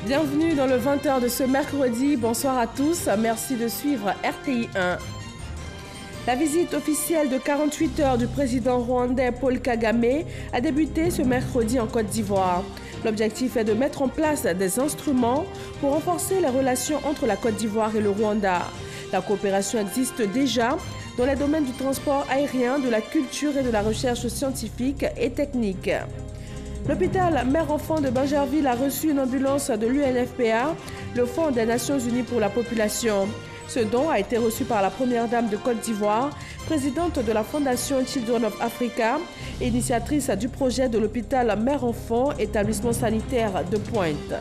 Bienvenue dans le 20h de ce mercredi. Bonsoir à tous. Merci de suivre RTI 1. La visite officielle de 48 heures du président rwandais Paul Kagame a débuté ce mercredi en Côte d'Ivoire. L'objectif est de mettre en place des instruments pour renforcer les relations entre la Côte d'Ivoire et le Rwanda. La coopération existe déjà dans les domaines du transport aérien, de la culture et de la recherche scientifique et technique. L'hôpital Mère-Enfant de Bangerville a reçu une ambulance de l'UNFPA, le Fonds des Nations Unies pour la population. Ce don a été reçu par la première dame de Côte d'Ivoire, présidente de la Fondation Children of Africa, et initiatrice du projet de l'hôpital Mère-Enfant, établissement sanitaire de Pointe.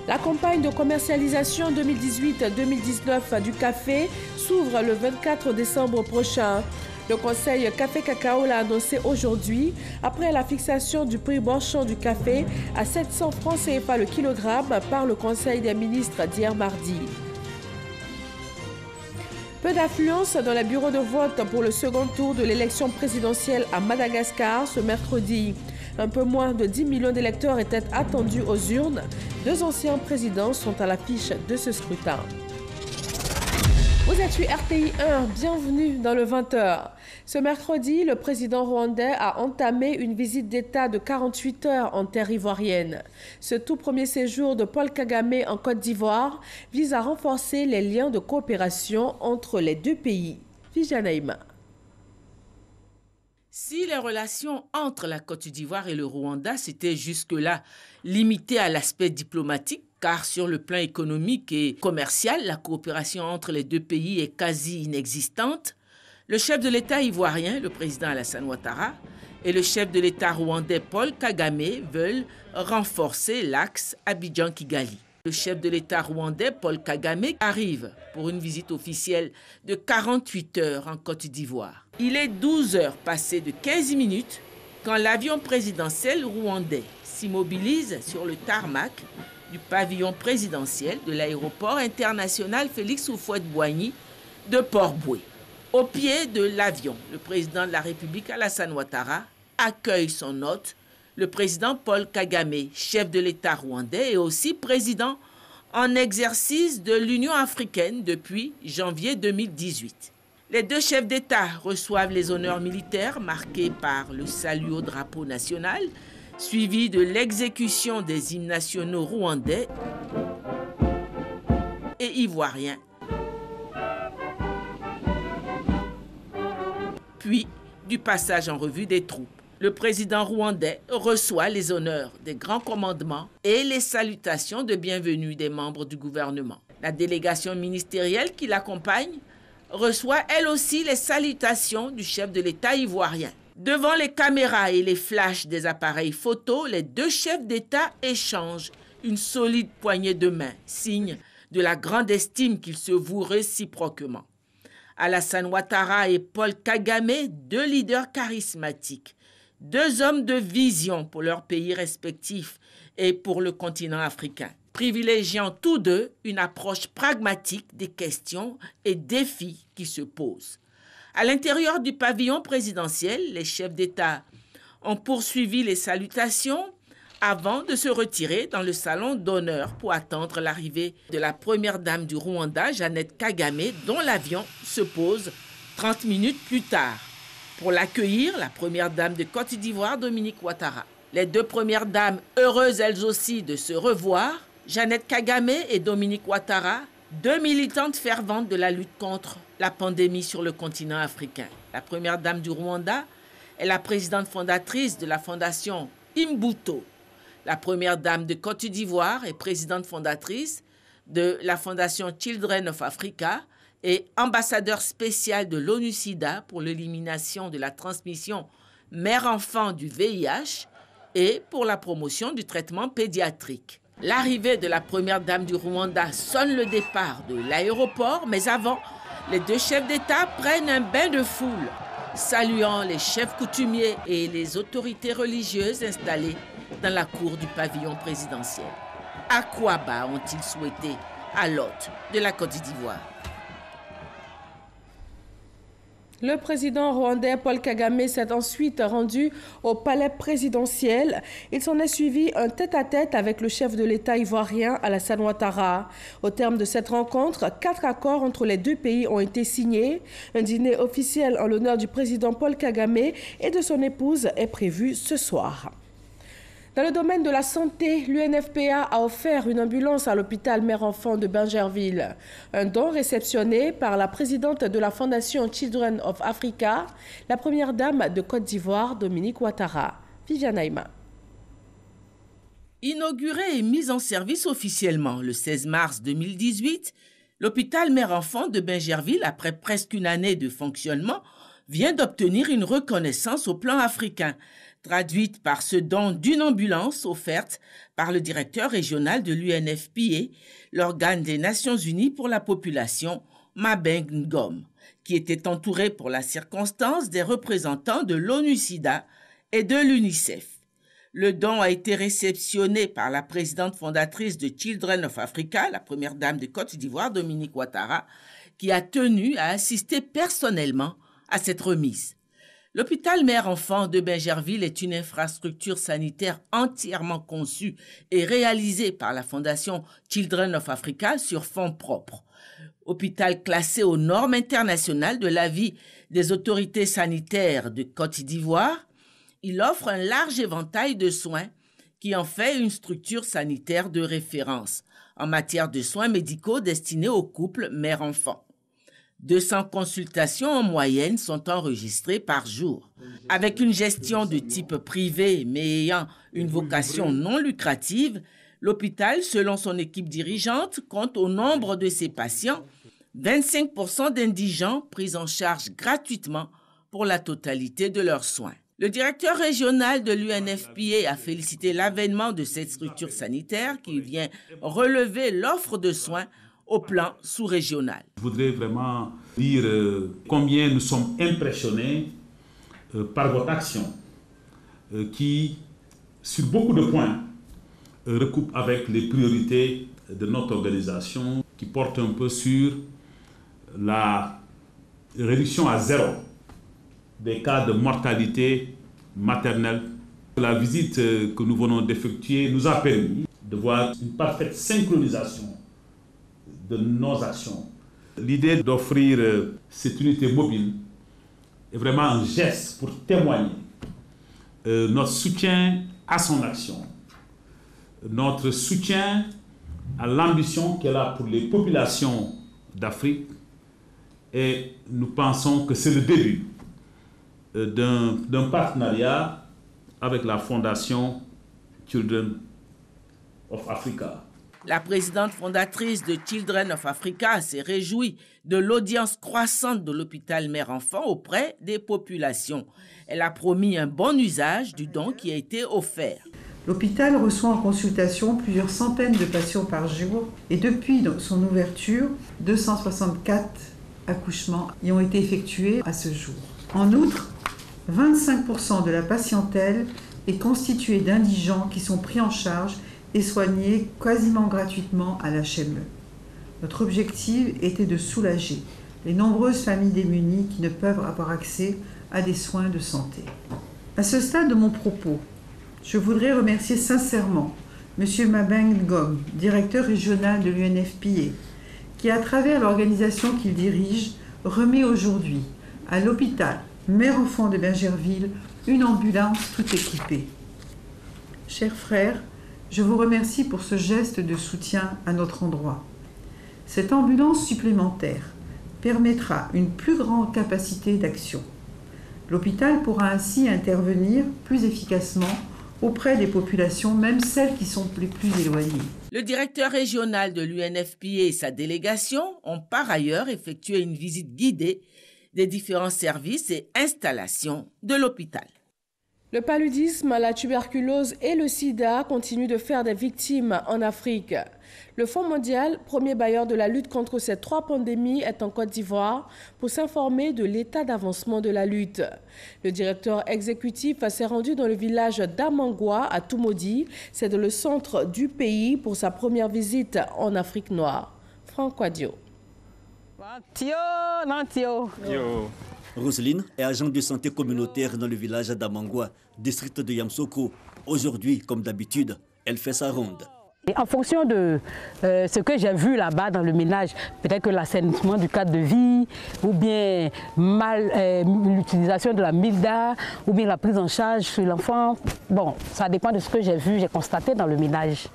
La campagne de commercialisation 2018-2019 du café s'ouvre le 24 décembre prochain. Le Conseil Café Cacao l'a annoncé aujourd'hui après la fixation du prix marchand du café à 700 francs CFA le kilogramme par le Conseil des ministres d'hier mardi. Peu d'affluence dans les bureaux de vote pour le second tour de l'élection présidentielle à Madagascar ce mercredi. Un peu moins de 10 millions d'électeurs étaient attendus aux urnes. Deux anciens présidents sont à l'affiche de ce scrutin. Vous êtes sur RTI 1, bienvenue dans le 20h. Ce mercredi, le président rwandais a entamé une visite d'État de 48 heures en terre ivoirienne. Ce tout premier séjour de Paul Kagame en Côte d'Ivoire vise à renforcer les liens de coopération entre les deux pays. Fijanaïma. Si les relations entre la Côte d'Ivoire et le Rwanda s'étaient jusque-là limitées à l'aspect diplomatique, car sur le plan économique et commercial, la coopération entre les deux pays est quasi inexistante, le chef de l'État ivoirien, le président Alassane Ouattara, et le chef de l'État rwandais Paul Kagame veulent renforcer l'axe Abidjan-Kigali. Le chef de l'État rwandais Paul Kagame arrive pour une visite officielle de 48 heures en Côte d'Ivoire. Il est 12 heures passées de 15 minutes quand l'avion présidentiel rwandais s'immobilise sur le tarmac du pavillon présidentiel de l'aéroport international Félix Houphouët-Boigny de Port-Bouët. Au pied de l'avion, le président de la République Alassane Ouattara accueille son hôte, le président Paul Kagame, chef de l'État rwandais et aussi président en exercice de l'Union africaine depuis janvier 2018. Les deux chefs d'État reçoivent les honneurs militaires marqués par le salut au drapeau national, suivi de l'exécution des hymnes nationaux rwandais et ivoiriens, puis du passage en revue des troupes. Le président rwandais reçoit les honneurs des grands commandements et les salutations de bienvenue des membres du gouvernement. La délégation ministérielle qui l'accompagne reçoit elle aussi les salutations du chef de l'État ivoirien. Devant les caméras et les flashs des appareils photo, les deux chefs d'État échangent une solide poignée de main, signe de la grande estime qu'ils se vouent réciproquement. Alassane Ouattara et Paul Kagame, deux leaders charismatiques, deux hommes de vision pour leurs pays respectifs et pour le continent africain, privilégiant tous deux une approche pragmatique des questions et défis qui se posent. À l'intérieur du pavillon présidentiel, les chefs d'État ont poursuivi les salutations avant de se retirer dans le salon d'honneur pour attendre l'arrivée de la première dame du Rwanda, Jeannette Kagame, dont l'avion se pose 30 minutes plus tard. Pour l'accueillir, la première dame de Côte d'Ivoire, Dominique Ouattara. Les deux premières dames, heureuses elles aussi de se revoir, Jeannette Kagame et Dominique Ouattara, deux militantes ferventes de la lutte contre la pandémie sur le continent africain. La première dame du Rwanda est la présidente fondatrice de la fondation Imbuto. La première dame de Côte d'Ivoire est présidente fondatrice de la fondation Children of Africa et ambassadeur spécial de l'ONU-SIDA pour l'élimination de la transmission mère-enfant du VIH et pour la promotion du traitement pédiatrique. L'arrivée de la première dame du Rwanda sonne le départ de l'aéroport, mais avant, les deux chefs d'État prennent un bain de foule, saluant les chefs coutumiers et les autorités religieuses installées dans la cour du pavillon présidentiel. À quoi bas ont-ils souhaité à l'hôte de la Côte d'Ivoire? Le président rwandais Paul Kagame s'est ensuite rendu au palais présidentiel. Il s'en est suivi un tête-à-tête avec le chef de l'État ivoirien Alassane Ouattara. Au terme de cette rencontre, 4 accords entre les deux pays ont été signés. Un dîner officiel en l'honneur du président Paul Kagame et de son épouse est prévu ce soir. Dans le domaine de la santé, l'UNFPA a offert une ambulance à l'hôpital Mère-Enfant de Bingerville. Un don réceptionné par la présidente de la Fondation Children of Africa, la première dame de Côte d'Ivoire, Dominique Ouattara. Viviane Aïma. Inauguré et mis en service officiellement le 16 mars 2018, l'hôpital Mère-Enfant de Bingerville, après presque une année de fonctionnement, vient d'obtenir une reconnaissance au plan africain, traduite par ce don d'une ambulance offerte par le directeur régional de l'UNFPA, l'organe des Nations Unies pour la population, Mabeng Ngom, qui était entouré pour la circonstance des représentants de l'ONU-SIDA et de l'UNICEF. Le don a été réceptionné par la présidente fondatrice de Children of Africa, la première dame de Côte d'Ivoire, Dominique Ouattara, qui a tenu à assister personnellement à cette remise. L'hôpital Mère-Enfant de Bingerville est une infrastructure sanitaire entièrement conçue et réalisée par la Fondation Children of Africa sur fonds propres. Hôpital classé aux normes internationales de l'avis des autorités sanitaires de Côte d'Ivoire, il offre un large éventail de soins qui en fait une structure sanitaire de référence en matière de soins médicaux destinés aux couples mère-enfant. 200 consultations en moyenne sont enregistrées par jour. Avec une gestion de type privé mais ayant une vocation non lucrative, l'hôpital, selon son équipe dirigeante, compte au nombre de ses patients 25% d'indigents pris en charge gratuitement pour la totalité de leurs soins. Le directeur régional de l'UNFPA a félicité l'avènement de cette structure sanitaire qui vient relever l'offre de soins au plan sous-régional. Je voudrais vraiment dire combien nous sommes impressionnés par votre action qui, sur beaucoup de points, recoupe avec les priorités de notre organisation qui porte un peu sur la réduction à zéro des cas de mortalité maternelle. La visite que nous venons d'effectuer nous a permis de voir une parfaite synchronisation de nos actions. L'idée d'offrir cette unité mobile est vraiment un geste pour témoigner notre soutien à son action, notre soutien à l'ambition qu'elle a pour les populations d'Afrique, et nous pensons que c'est le début d'un partenariat avec la Fondation Children of Africa. La présidente fondatrice de Children of Africa s'est réjouie de l'audience croissante de l'hôpital Mère-Enfant auprès des populations. Elle a promis un bon usage du don qui a été offert. L'hôpital reçoit en consultation plusieurs centaines de patients par jour et depuis son ouverture, 264 accouchements y ont été effectués à ce jour. En outre, 25% de la patientèle est constituée d'indigents qui sont pris en charge et soignés quasiment gratuitement à l'HME. Notre objectif était de soulager les nombreuses familles démunies qui ne peuvent avoir accès à des soins de santé. À ce stade de mon propos, je voudrais remercier sincèrement M. Mabeng Ngom, directeur régional de l'UNFPA, qui, à travers l'organisation qu'il dirige, remet aujourd'hui à l'hôpital Mère-Enfant de Bingerville une ambulance tout équipée. Chers frères, je vous remercie pour ce geste de soutien à notre endroit. Cette ambulance supplémentaire permettra une plus grande capacité d'action. L'hôpital pourra ainsi intervenir plus efficacement auprès des populations, même celles qui sont les plus éloignées. Le directeur régional de l'UNFPA et sa délégation ont par ailleurs effectué une visite guidée des différents services et installations de l'hôpital. Le paludisme, la tuberculose et le sida continuent de faire des victimes en Afrique. Le Fonds mondial, premier bailleur de la lutte contre ces 3 pandémies, est en Côte d'Ivoire pour s'informer de l'état d'avancement de la lutte. Le directeur exécutif s'est rendu dans le village d'Amangwa à Toumodi, c'est dans le centre du pays, pour sa première visite en Afrique noire. Franck Quadio. Roselyne est agente de santé communautaire dans le village d'Amangwa, district de Yamsoko. Aujourd'hui, comme d'habitude, elle fait sa ronde. Et en fonction de ce que j'ai vu là-bas dans le ménage, peut-être que l'assainissement du cadre de vie, ou bien l'utilisation de la MILDA, ou bien la prise en charge sur l'enfant, bon, ça dépend de ce que j'ai vu, j'ai constaté dans le ménage,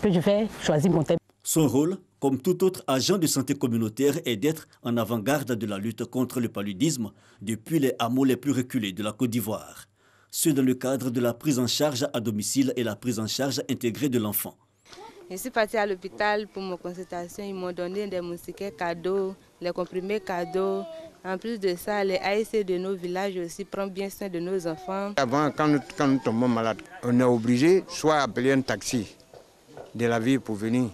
que je vais choisir mon thème. Son rôle, comme tout autre agent de santé communautaire, est d'être en avant-garde de la lutte contre le paludisme depuis les hameaux les plus reculés de la Côte d'Ivoire. Ce dans le cadre de la prise en charge à domicile et la prise en charge intégrée de l'enfant. Je suis partie à l'hôpital pour ma consultation. Ils m'ont donné des moustiquaires cadeaux, les comprimés cadeaux. En plus de ça, les AIC de nos villages aussi prennent bien soin de nos enfants. Avant, quand nous tombons malades, on est obligé soit appeler un taxi de la ville pour venir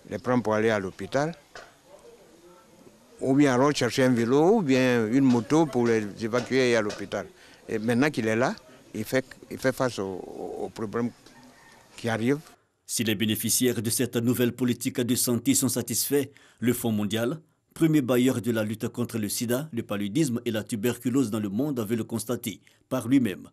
les prendre pour aller à l'hôpital, ou bien alors chercher un vélo, ou bien une moto pour les évacuer à l'hôpital. Et maintenant qu'il est là, il fait face aux problèmes qui arrivent. Si les bénéficiaires de cette nouvelle politique de santé sont satisfaits, le Fonds mondial, premier bailleur de la lutte contre le sida, le paludisme et la tuberculose dans le monde, veut le constater par lui-même.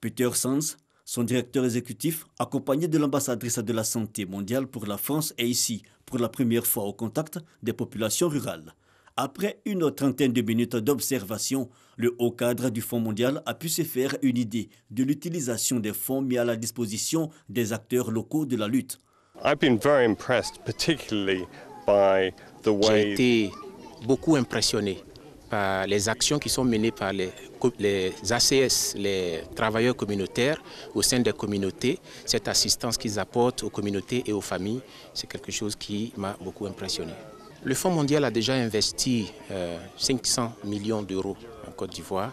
Peter Sands, son directeur exécutif, accompagné de l'ambassadrice de la santé mondiale pour la France, est ici pour la première fois au contact des populations rurales. Après une trentaine de minutes d'observation, le haut cadre du Fonds mondial a pu se faire une idée de l'utilisation des fonds mis à la disposition des acteurs locaux de la lutte. J'ai été beaucoup impressionné par les actions qui sont menées par les ACS, les travailleurs communautaires au sein des communautés. Cette assistance qu'ils apportent aux communautés et aux familles, c'est quelque chose qui m'a beaucoup impressionné. Le Fonds mondial a déjà investi 500 millions d'euros en Côte d'Ivoire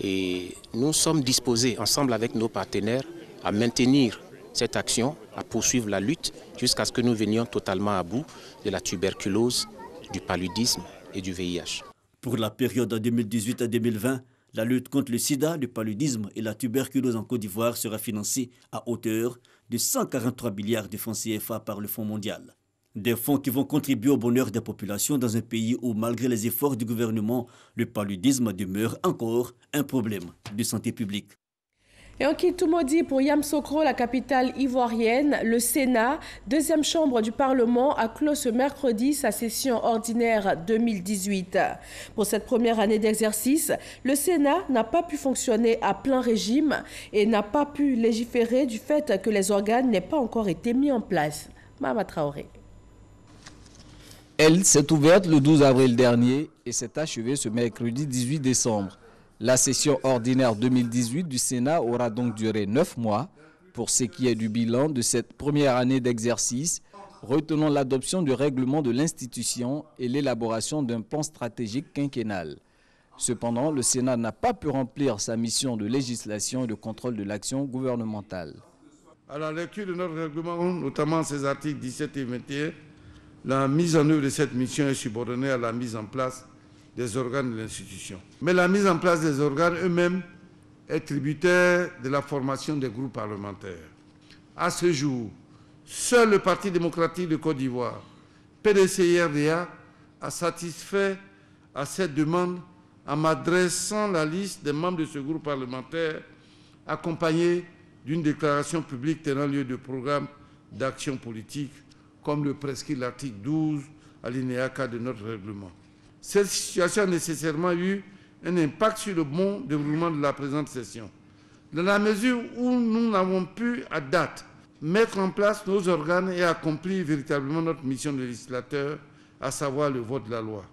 et nous sommes disposés, ensemble avec nos partenaires, à maintenir cette action, à poursuivre la lutte jusqu'à ce que nous venions totalement à bout de la tuberculose, du paludisme et du VIH. Pour la période 2018 à 2020, la lutte contre le sida, le paludisme et la tuberculose en Côte d'Ivoire sera financée à hauteur de 143 milliards de francs CFA par le Fonds mondial. Des fonds qui vont contribuer au bonheur des populations dans un pays où, malgré les efforts du gouvernement, le paludisme demeure encore un problème de santé publique. Et en Kitumodi, pour Yamsokro, la capitale ivoirienne, le Sénat, deuxième chambre du Parlement, a clos ce mercredi sa session ordinaire 2018. Pour cette première année d'exercice, le Sénat n'a pas pu fonctionner à plein régime et n'a pas pu légiférer du fait que les organes n'aient pas encore été mis en place. Mama Traoré. Elle s'est ouverte le 12 avril dernier et s'est achevée ce mercredi 18 décembre. La session ordinaire 2018 du Sénat aura donc duré 9 mois. Pour ce qui est du bilan de cette première année d'exercice, retenons l'adoption du règlement de l'institution et l'élaboration d'un plan stratégique quinquennal. Cependant, le Sénat n'a pas pu remplir sa mission de législation et de contrôle de l'action gouvernementale. À la lecture de notre règlement, notamment ses articles 17 et 21, la mise en œuvre de cette mission est subordonnée à la mise en place des organes de l'institution. Mais la mise en place des organes eux-mêmes est tributaire de la formation des groupes parlementaires. À ce jour, seul le Parti démocratique de Côte d'Ivoire, PDC-IRDA, a satisfait à cette demande en m'adressant la liste des membres de ce groupe parlementaire accompagnée d'une déclaration publique tenant lieu de programme d'action politique comme le prescrit l'article 12, alinéa 4 de notre règlement. Cette situation a nécessairement eu un impact sur le bon déroulement de la présente session. Dans la mesure où nous n'avons pu, à date, mettre en place nos organes et accomplir véritablement notre mission de législateur, à savoir le vote de la loi.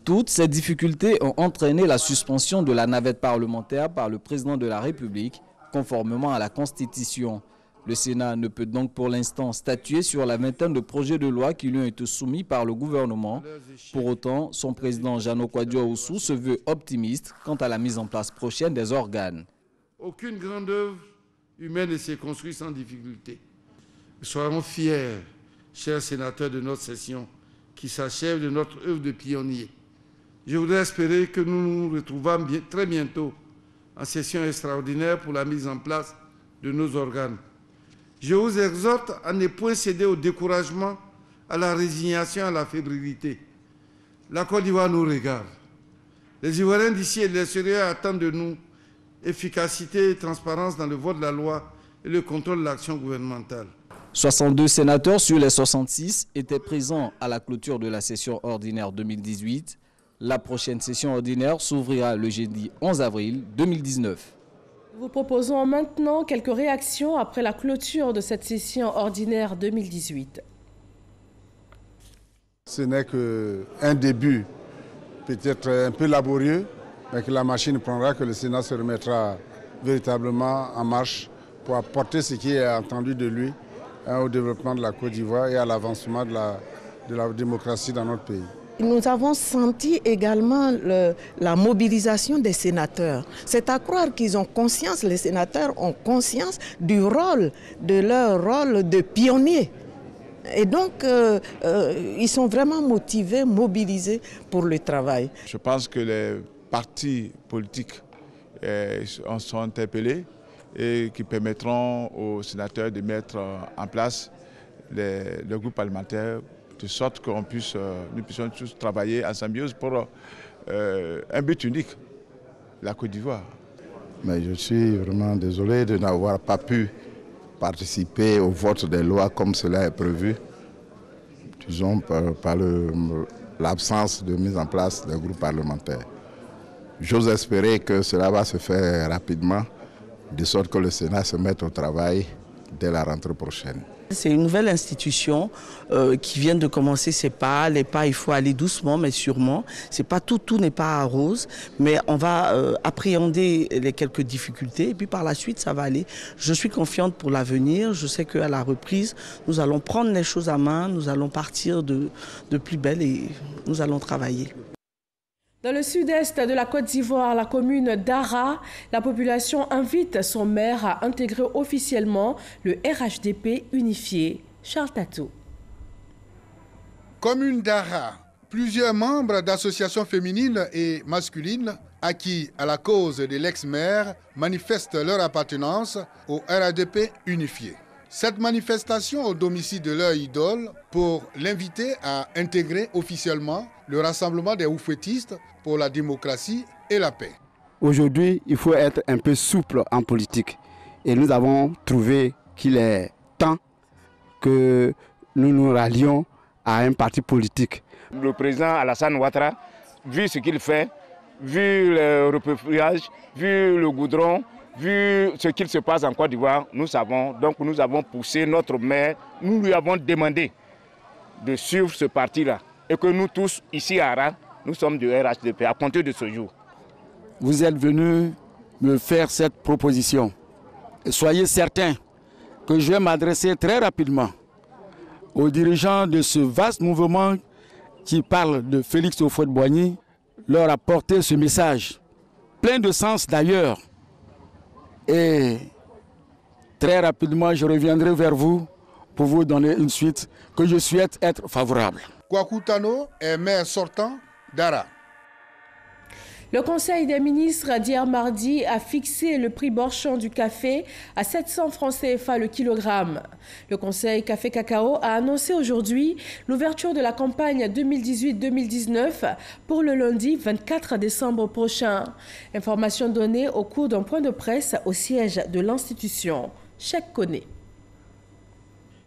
Toutes ces difficultés ont entraîné la suspension de la navette parlementaire par le président de la République, conformément à la Constitution. Le Sénat ne peut donc pour l'instant statuer sur la vingtaine de projets de loi qui lui ont été soumis par le gouvernement. Pour autant, son président Jano Kwadjo-Oussou se veut optimiste quant à la mise en place prochaine des organes. Aucune grande œuvre humaine ne s'est construite sans difficulté. Soyons fiers, chers sénateurs de notre session, qui s'achève de notre œuvre de pionnier. Je voudrais espérer que nous nous retrouvons très bientôt en session extraordinaire pour la mise en place de nos organes. Je vous exhorte à ne point céder au découragement, à la résignation, à la fébrilité. La Côte d'Ivoire nous regarde. Les Ivoiriens d'ici et de l'extérieur attendent de nous efficacité et transparence dans le vote de la loi et le contrôle de l'action gouvernementale. 62 sénateurs sur les 66 étaient présents à la clôture de la session ordinaire 2018. La prochaine session ordinaire s'ouvrira le jeudi 11 avril 2019. Nous vous proposons maintenant quelques réactions après la clôture de cette session ordinaire 2018. Ce n'est qu'un début, peut-être un peu laborieux, mais que la machine prendra, que le Sénat se remettra véritablement en marche pour apporter ce qui est attendu de lui au développement de la Côte d'Ivoire et à l'avancement de la démocratie dans notre pays. Nous avons senti également la mobilisation des sénateurs. C'est à croire qu'ils ont conscience, les sénateurs ont conscience du rôle, de leur rôle de pionnier. Et donc, ils sont vraiment motivés, mobilisés pour le travail. Je pense que les partis politiques sont interpellés et qui permettront aux sénateurs de mettre en place le groupe parlementaire de sorte que nous puissions tous travailler en symbiose pour un but unique, la Côte d'Ivoire. Mais je suis vraiment désolé de n'avoir pas pu participer au vote des lois comme cela est prévu, disons par l'absence de mise en place des groupes parlementaires. J'ose espérer que cela va se faire rapidement, de sorte que le Sénat se mette au travail dès la rentrée prochaine. C'est une nouvelle institution qui vient de commencer ses pas. Les pas, il faut aller doucement, mais sûrement. C'est pas tout n'est pas rose, mais on va appréhender les quelques difficultés et puis par la suite, ça va aller. Je suis confiante pour l'avenir. Je sais qu'à la reprise, nous allons prendre les choses à main, nous allons partir de plus belle et nous allons travailler. Dans le sud-est de la Côte d'Ivoire, la commune d'Ara, la population invite son maire à intégrer officiellement le RHDP unifié. Charles Tatou. Commune d'Ara, plusieurs membres d'associations féminines et masculines acquis à la cause de l'ex-maire manifestent leur appartenance au RHDP unifié. Cette manifestation au domicile de leur idole pour l'inviter à intégrer officiellement le rassemblement des oufouettistes pour la démocratie et la paix. Aujourd'hui, il faut être un peu souple en politique. Et nous avons trouvé qu'il est temps que nous nous rallions à un parti politique. Le président Alassane Ouattara, vu ce qu'il fait, vu le repeuplage, vu le goudron, vu ce qu'il se passe en Côte d'Ivoire, nous savons, donc nous avons poussé notre maire, nous lui avons demandé de suivre ce parti-là. Et que nous tous, ici à Ara, nous sommes du RHDP à compter de ce jour. Vous êtes venus me faire cette proposition. Et soyez certains que je vais m'adresser très rapidement aux dirigeants de ce vaste mouvement qui parle de Félix Houphouët-Boigny, leur apporter ce message, plein de sens d'ailleurs. Et très rapidement, je reviendrai vers vous pour vous donner une suite que je souhaite être favorable. Kwaku Tano est maire sortant d'Ara. Le Conseil des ministres d'hier mardi a fixé le prix borchon du café à 700 francs CFA le kilogramme. Le Conseil Café Cacao a annoncé aujourd'hui l'ouverture de la campagne 2018-2019 pour le lundi 24 décembre prochain. Information donnée au cours d'un point de presse au siège de l'institution. Chèque Koné.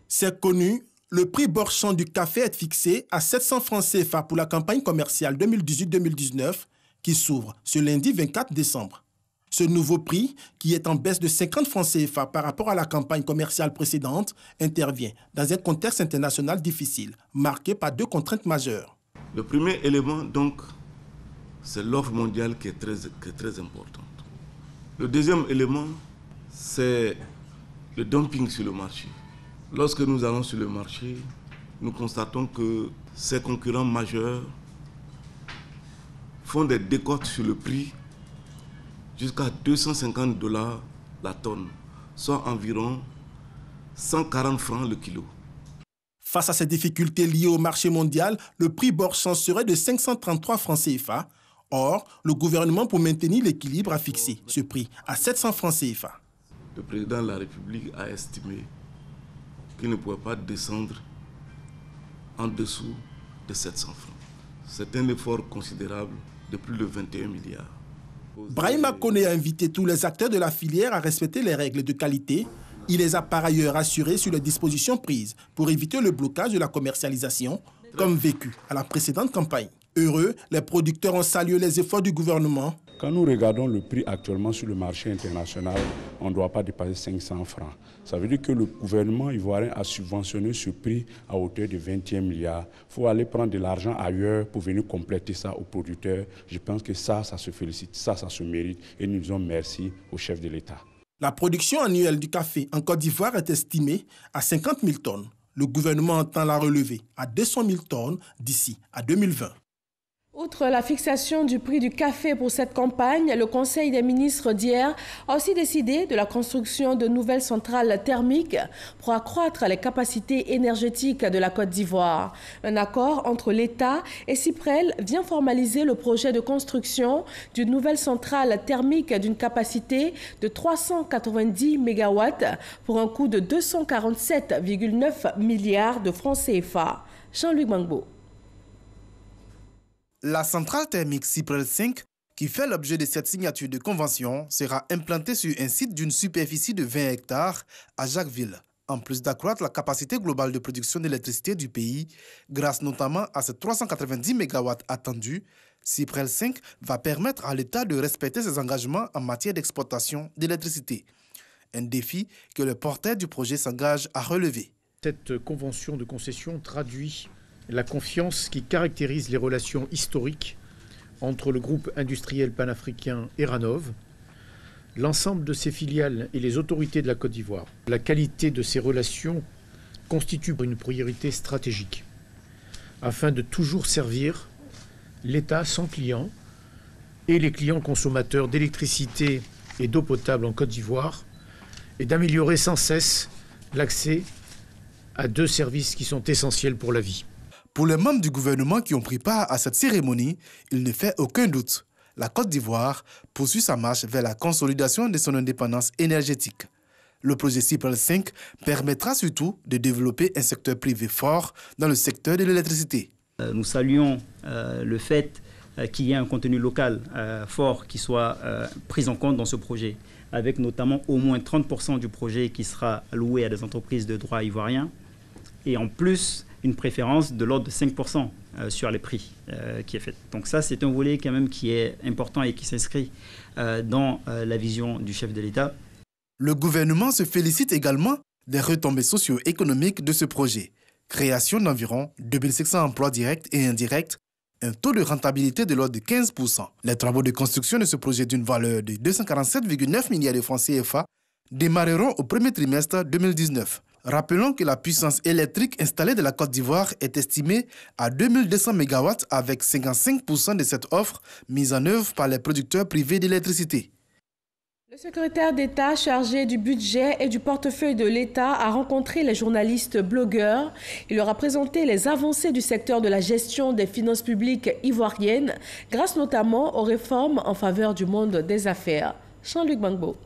C'est connu, le prix borchon du café est fixé à 700 francs CFA pour la campagne commerciale 2018-2019 qui s'ouvre ce lundi 24 décembre. Ce nouveau prix, qui est en baisse de 50 francs CFA par rapport à la campagne commerciale précédente, intervient dans un contexte international difficile, marqué par deux contraintes majeures. Le premier élément, donc, c'est l'offre mondiale qui est très importante. Le deuxième élément, c'est le dumping sur le marché. Lorsque nous allons sur le marché, nous constatons que ces concurrents majeurs font des décotes sur le prix jusqu'à 250 $ la tonne, soit environ 140 francs le kilo. Face à ces difficultés liées au marché mondial, le prix borchon serait de 533 francs CFA. Or, le gouvernement, pour maintenir l'équilibre, a fixé ce prix à 700 francs CFA. Le président de la République a estimé qu'il ne pouvait pas descendre en dessous de 700 francs. C'est un effort considérable de plus de 21 milliards. Brahima Koné a invité tous les acteurs de la filière à respecter les règles de qualité. Il les a par ailleurs assurés sur les dispositions prises pour éviter le blocage de la commercialisation, comme vécu à la précédente campagne. Heureux, les producteurs ont salué les efforts du gouvernement. Quand nous regardons le prix actuellement sur le marché international, on ne doit pas dépasser 500 francs. Ça veut dire que le gouvernement ivoirien a subventionné ce prix à hauteur de 21 milliards. Il faut aller prendre de l'argent ailleurs pour venir compléter ça aux producteurs. Je pense que ça se félicite, ça se mérite. Et nous disons merci au chef de l'État. La production annuelle du café en Côte d'Ivoire est estimée à 50 000 tonnes. Le gouvernement entend la relever à 200 000 tonnes d'ici à 2020. Outre la fixation du prix du café pour cette campagne, le Conseil des ministres d'hier a aussi décidé de la construction de nouvelles centrales thermiques pour accroître les capacités énergétiques de la Côte d'Ivoire. Un accord entre l'État et Cyprel vient formaliser le projet de construction d'une nouvelle centrale thermique d'une capacité de 390 MW pour un coût de 247,9 milliards de francs CFA. Jean-Luc Mangbo. La centrale thermique Cyprel 5, qui fait l'objet de cette signature de convention, sera implantée sur un site d'une superficie de 20 hectares à Jacquesville, en plus d'accroître la capacité globale de production d'électricité du pays, grâce notamment à ces 390 MW attendus. Cyprel 5 va permettre à l'État de respecter ses engagements en matière d'exportation d'électricité. Un défi que le porteur du projet s'engage à relever. Cette convention de concession traduit la confiance qui caractérise les relations historiques entre le groupe industriel panafricain Eranov, l'ensemble de ses filiales et les autorités de la Côte d'Ivoire. La qualité de ces relations constitue une priorité stratégique, afin de toujours servir l'État, son client, et les clients consommateurs d'électricité et d'eau potable en Côte d'Ivoire, et d'améliorer sans cesse l'accès à deux services qui sont essentiels pour la vie. Pour les membres du gouvernement qui ont pris part à cette cérémonie, il ne fait aucun doute. La Côte d'Ivoire poursuit sa marche vers la consolidation de son indépendance énergétique. Le projet Cyprel 5 permettra surtout de développer un secteur privé fort dans le secteur de l'électricité. Nous saluons le fait qu'il y ait un contenu local fort qui soit pris en compte dans ce projet, avec notamment au moins 30% du projet qui sera alloué à des entreprises de droit ivoirien, et en plus une préférence de l'ordre de 5% sur les prix qui est faite. Donc ça, c'est un volet quand même qui est important et qui s'inscrit dans la vision du chef de l'État. Le gouvernement se félicite également des retombées socio-économiques de ce projet. Création d'environ 2500 emplois directs et indirects, un taux de rentabilité de l'ordre de 15%. Les travaux de construction de ce projet d'une valeur de 247,9 milliards de francs CFA démarreront au premier trimestre 2019. Rappelons que la puissance électrique installée de la Côte d'Ivoire est estimée à 2200 MW avec 55% de cette offre mise en œuvre par les producteurs privés d'électricité. Le secrétaire d'État chargé du budget et du portefeuille de l'État a rencontré les journalistes blogueurs. Il leur a présenté les avancées du secteur de la gestion des finances publiques ivoiriennes, grâce notamment aux réformes en faveur du monde des affaires. Jean-Luc Mangbo.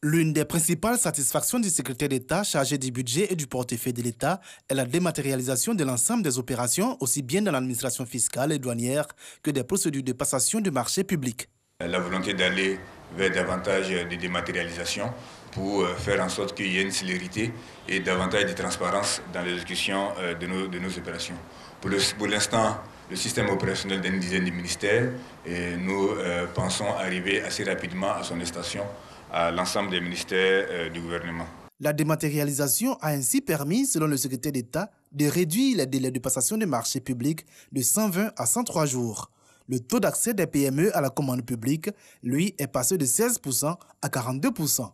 L'une des principales satisfactions du secrétaire d'État chargé du budget et du portefeuille de l'État est la dématérialisation de l'ensemble des opérations, aussi bien dans l'administration fiscale et douanière que des procédures de passation de marchés publics. La volonté d'aller vers davantage de dématérialisation pour faire en sorte qu'il y ait une célérité et davantage de transparence dans l'exécution de nos opérations. Pour l'instant, le système opérationnel d'une dizaine de ministères, et nous pensons arriver assez rapidement à son extension à l'ensemble des ministères du gouvernement. La dématérialisation a ainsi permis, selon le secrétaire d'État, de réduire les délais de passation des marchés publics de 120 à 103 jours. Le taux d'accès des PME à la commande publique, lui, est passé de 16% à 42%.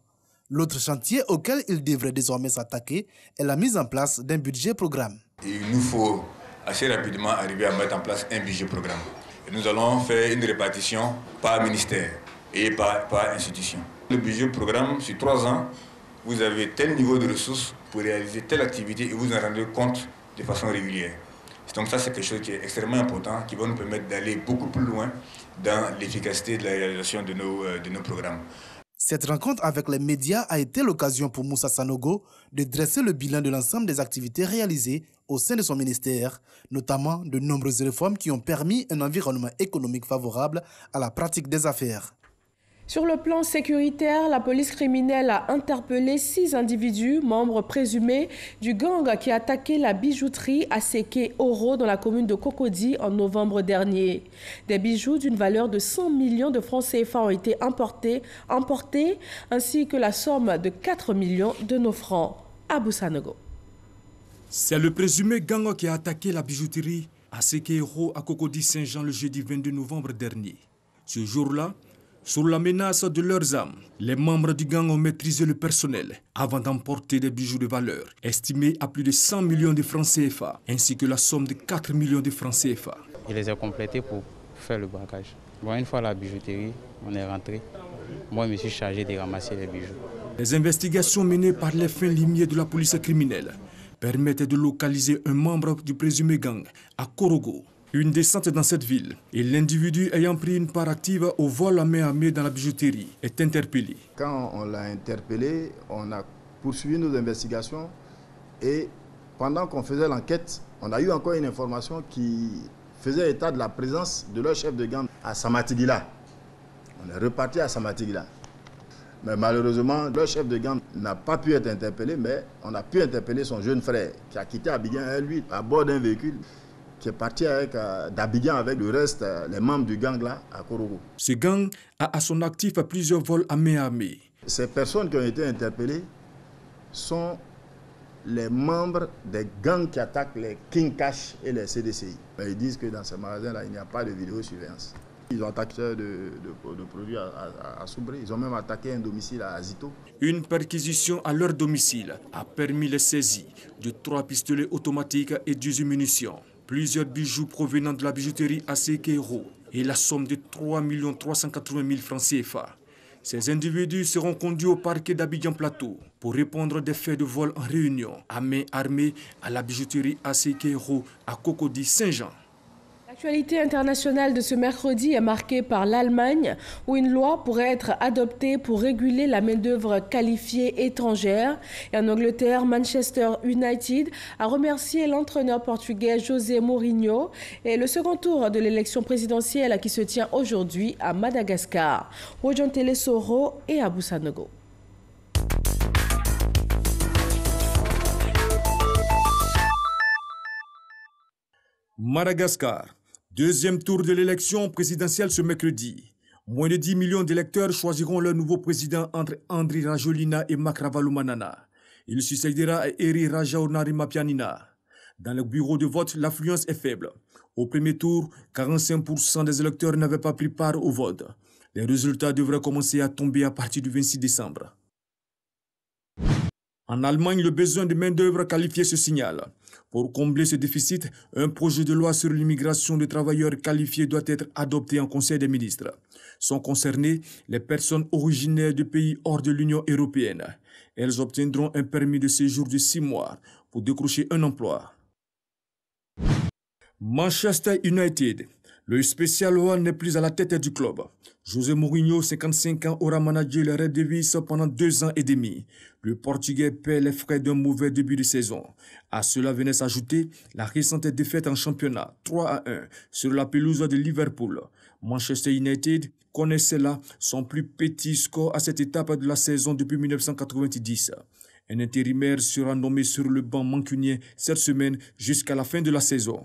L'autre chantier auquel il devrait désormais s'attaquer est la mise en place d'un budget programme. Il nous faut assez rapidement arriver à mettre en place un budget programme. Et nous allons faire une répartition par ministère et par institution. Le budget programme, sur 3 ans, vous avez tel niveau de ressources pour réaliser telle activité et vous en rendez compte de façon régulière. Donc ça, c'est quelque chose qui est extrêmement important, qui va nous permettre d'aller beaucoup plus loin dans l'efficacité de la réalisation de nos programmes. Cette rencontre avec les médias a été l'occasion pour Moussa Sanogo de dresser le bilan de l'ensemble des activités réalisées au sein de son ministère, notamment de nombreuses réformes qui ont permis un environnement économique favorable à la pratique des affaires. Sur le plan sécuritaire, la police criminelle a interpellé 6 individus, membres présumés du gang qui a attaqué la bijouterie Aseke Oro dans la commune de Cocody en novembre dernier. Des bijoux d'une valeur de 100 millions de francs CFA ont été emportés, ainsi que la somme de 4 millions de nos francs. Abou Sanogo. C'est le présumé gang qui a attaqué la bijouterie Aseke Oro à Cocody Saint-Jean le jeudi 22 novembre dernier. Ce jour-là, sous la menace de leurs armes, les membres du gang ont maîtrisé le personnel avant d'emporter des bijoux de valeur estimés à plus de 100 millions de francs CFA ainsi que la somme de 4 millions de francs CFA. Je les ai complétés pour faire le braquage. Bon, une fois à la bijouterie, on est rentré. Moi, je me suis chargé de ramasser les bijoux. Les investigations menées par les fins limiers de la police criminelle permettent de localiser un membre du présumé gang à Korogo. Une descente dans cette ville et l'individu ayant pris une part active au vol à main dans la bijouterie est interpellé. Quand on l'a interpellé, on a poursuivi nos investigations et pendant qu'on faisait l'enquête, on a eu encore une information qui faisait état de la présence de leur chef de gang à Samatigila. On est reparti à Samatigila. Mais malheureusement, leur chef de gang n'a pas pu être interpellé, mais on a pu interpeller son jeune frère qui a quitté Abidjan, lui, à bord d'un véhicule, qui est parti d'Abidjan avec le reste, les membres du gang là, à Korogo. Ce gang a à son actif plusieurs vols à main. Ces personnes qui ont été interpellées sont les membres des gangs qui attaquent les King Cash et les CDCI. Mais ils disent que dans ces magasins-là, il n'y a pas de vidéosurveillance. Ils ont attaqué de produits à Soubré. Ils ont même attaqué un domicile à Azito. Une perquisition à leur domicile a permis les saisies de 3 pistolets automatiques et 18 munitions. Plusieurs bijoux provenant de la bijouterie Aseke Oro et la somme de 3 380 000 francs CFA. Ces individus seront conduits au parquet d'Abidjan Plateau pour répondre des faits de vol en réunion à main armée à la bijouterie Aseke Oro à Cocody Saint-Jean. L'actualité internationale de ce mercredi est marquée par l'Allemagne, où une loi pourrait être adoptée pour réguler la main-d'œuvre qualifiée étrangère. Et en Angleterre, Manchester United a remercié l'entraîneur portugais José Mourinho et le second tour de l'élection présidentielle qui se tient aujourd'hui à Madagascar. Rojan Telesoro et Abou Sanogo. Madagascar. Deuxième tour de l'élection présidentielle ce mercredi. Moins de 10 millions d'électeurs choisiront leur nouveau président entre Andry Rajoelina et Marc Ravalomanana. Il succédera à Eri Rajaonarimampianina. Dans le bureau de vote, l'affluence est faible. Au premier tour, 45% des électeurs n'avaient pas pris part au vote. Les résultats devraient commencer à tomber à partir du 26 décembre. En Allemagne, le besoin de main-d'œuvre qualifiée se signale. Pour combler ce déficit, un projet de loi sur l'immigration de travailleurs qualifiés doit être adopté en Conseil des ministres. Sont concernées les personnes originaires de pays hors de l'Union européenne. Elles obtiendront un permis de séjour de 6 mois pour décrocher un emploi. Manchester United. Le spécial One n'est plus à la tête du club. José Mourinho, 55 ans, aura managé le Red Devils pendant 2 ans et demi. Le Portugais paie les frais d'un mauvais début de saison. À cela venait s'ajouter la récente défaite en championnat, 3-1, sur la pelouse de Liverpool. Manchester United connaissait là son plus petit score à cette étape de la saison depuis 1990. Un intérimaire sera nommé sur le banc mancunien cette semaine jusqu'à la fin de la saison.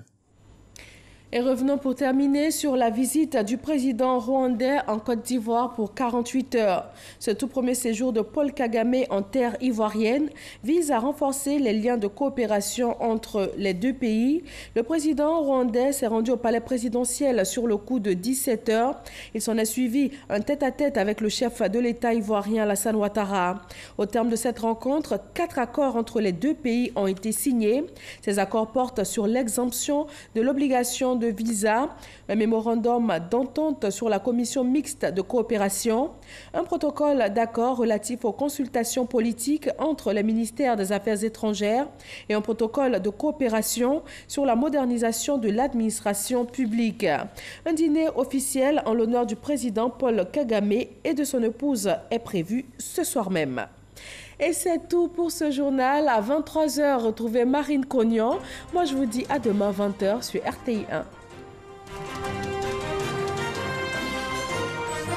Et revenons pour terminer sur la visite du président rwandais en Côte d'Ivoire pour 48 heures. Ce tout premier séjour de Paul Kagame en terre ivoirienne vise à renforcer les liens de coopération entre les deux pays. Le président rwandais s'est rendu au palais présidentiel sur le coup de 17 heures. Il s'en est suivi un tête-à-tête avec le chef de l'État ivoirien Alassane Ouattara. Au terme de cette rencontre, 4 accords entre les deux pays ont été signés. Ces accords portent sur l'exemption de l'obligation de visa, un mémorandum d'entente sur la commission mixte de coopération, un protocole d'accord relatif aux consultations politiques entre les ministères des Affaires étrangères et un protocole de coopération sur la modernisation de l'administration publique. Un dîner officiel en l'honneur du président Paul Kagame et de son épouse est prévu ce soir même. Et c'est tout pour ce journal. À 23h, retrouvez Marine Cognon. Moi, je vous dis à demain 20h sur RTI 1.